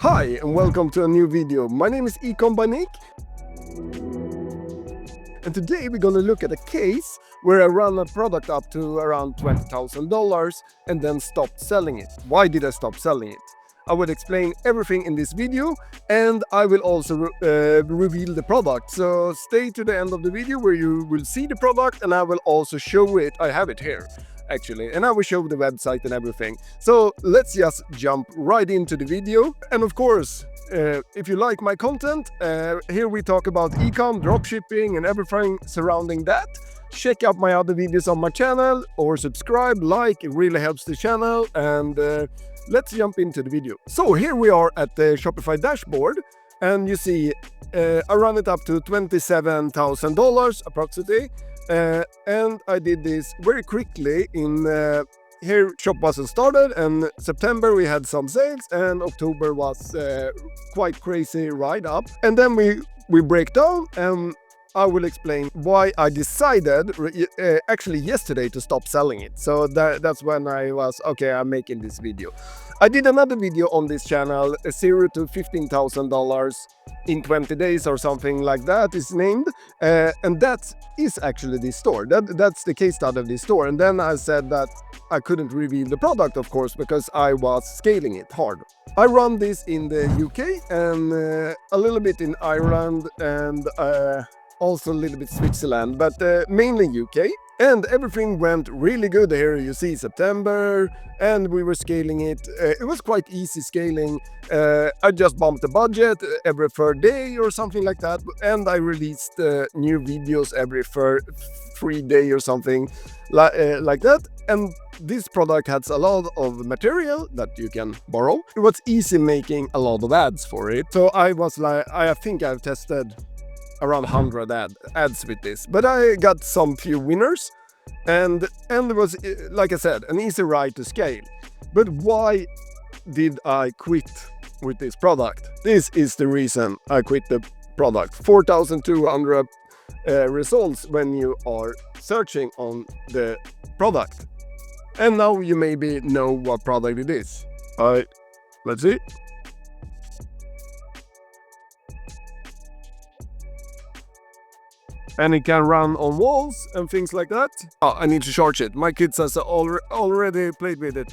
Hi and welcome to a new video. My name is EcombyNik and today we're gonna look at a case where I ran a product up to around $20,000 and then stopped selling it. Why did I stop selling it? I will explain everything in this video and I will also reveal the product. So stay to the end of the video where you will see the product and I will also show it. I have it here actually, and I will show the website and everything. So let's just jump right into the video. And of course, if you like my content, here we talk about ecom, dropshipping and everything surrounding that. Check out my other videos on my channel or subscribe, like, it really helps the channel. And let's jump into the video. So here we are at the Shopify dashboard and you see I run it up to $27,000 approximately. And I did this very quickly in here shop wasn't started, and September we had some sales and October was quite crazy ride up, and then we break down and I will explain why I decided actually yesterday to stop selling it. So that's when I was okay, I'm making this video. I did another video on this channel, $0 to $15,000 in 20 days or something like that is named, and that is actually this store. That's the case study of this store. And then I said that I couldn't reveal the product, of course, because I was scaling it hard. I run this in the UK and a little bit in Ireland and also a little bit Switzerland, but mainly UK. And everything went really good. Here you see September, and we were scaling it. It was quite easy scaling. I just bumped the budget every third day or something like that, and I released new videos every free day or something like that. And this product has a lot of material that you can borrow. It was easy making a lot of ads for it. So I was like, I think I've tested around 100 ads with this, but I got some few winners, and it was, like I said, an easy ride to scale. But why did I quit with this product? This is the reason I quit the product. 4,200 results when you are searching on the product. And now you maybe know what product it is. All right, let's see. And it can run on walls and things like that. Oh, I need to charge it. My kids has already played with it.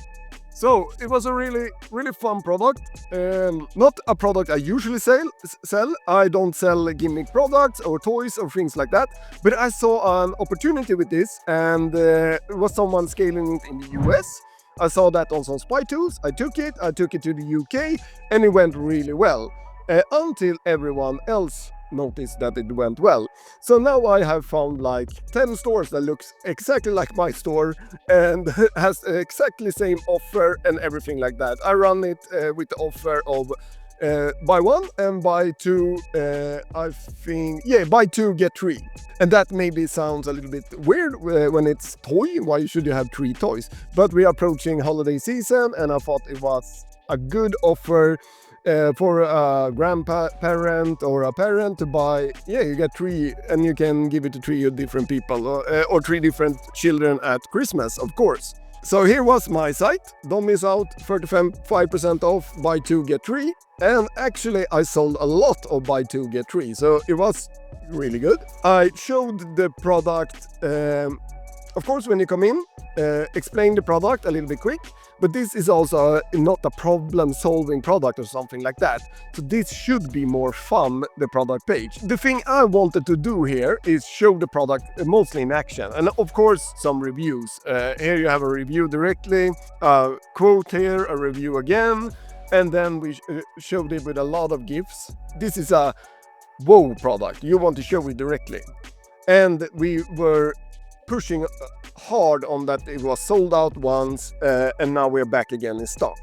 So it was a really fun product. Not a product I usually sell. I don't sell gimmick products or toys or things like that. But I saw an opportunity with this, and it was someone scaling it in the US. I saw that on some spy tools. I took it to the UK, and it went really well. Until everyone else noticed that it went well. So now I have found like 10 stores that looks exactly like my store and has exactly same offer and everything like that. I run it with the offer of buy one and buy two, I think, yeah, buy two get three. And that maybe sounds a little bit weird when it's toy. Why should you have 3 toys? But we are approaching holiday season and I thought it was a good offer for a grandparent or a parent to buy. Yeah, you get 3 and you can give it to 3 different people or 3 different children at Christmas, of course. So here was my site. Don't miss out, 35% off, buy 2 get 3. And actually I sold a lot of buy 2 get 3, so it was really good. I showed the product, of course, when you come in, explain the product a little bit quick, but this is also not a problem-solving product or something like that. So this should be more fun, the product page. The thing I wanted to do here is show the product mostly in action, and of course some reviews. Here you have a review directly, a quote here, a review again, and then we showed it with a lot of GIFs. This is a wow product. You want to show it directly. And we were pushing hard on that it was sold out once, and now we're back again in stock.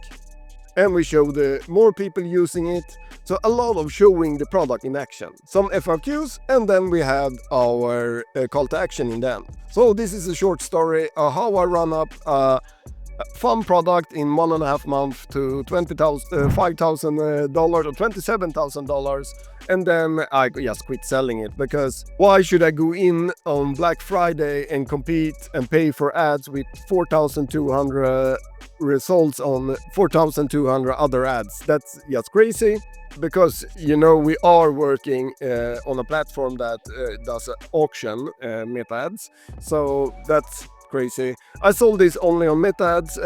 And we showed more people using it. So a lot of showing the product in action. Some FAQs, and then we had our call to action in them. So this is a short story how I run up a fun product in 1.5 months to $5,000 or $27,000, and then I just quit selling it, because why should I go in on Black Friday and compete and pay for ads with 4,200 results on 4,200 other ads. That's just crazy, because we are working on a platform that does auction meta ads, so that's crazy. I sold this only on meta ads.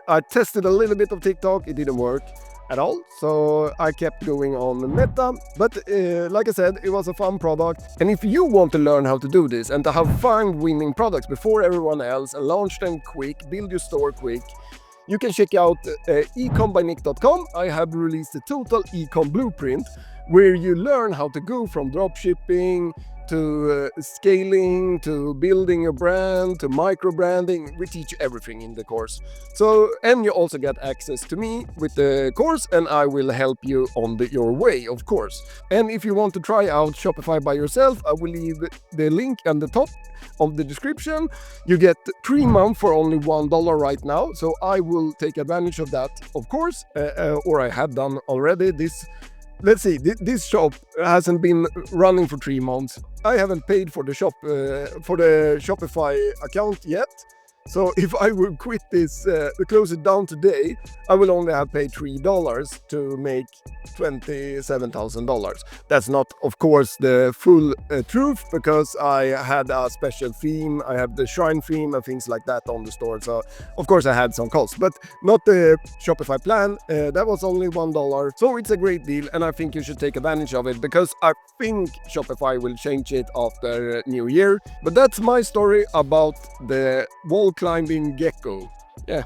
I tested a little bit of TikTok, it didn't work at all, so I kept going on meta. But like I said, it was a fun product, and if you want to learn how to do this and to have fun winning products before everyone else and launch them quick, build your store quick, you can check out ecombynik.com. I have released a total ecom blueprint where you learn how to go from dropshipping to scaling, to building a brand, to micro branding. We teach everything in the course. So, and you also get access to me with the course, and I will help you on your way, of course. And if you want to try out Shopify by yourself, I will leave the link on the top of the description. You get 3 months for only $1 right now, so I will take advantage of that, of course, or I have done already. Let's see, this shop hasn't been running for 3 months. I haven't paid for the Shopify account yet. So if I would quit this, close it down today, I will only have paid $3 to make $27,000. That's not, of course, the full truth, because I had a special theme. I have the shrine theme and things like that on the store. So of course I had some costs, but not the Shopify plan. That was only $1. So it's a great deal, and I think you should take advantage of it, because I think Shopify will change it after New Year. But that's my story about the wall climbing gecko. Yeah.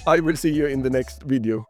I will see you in the next video.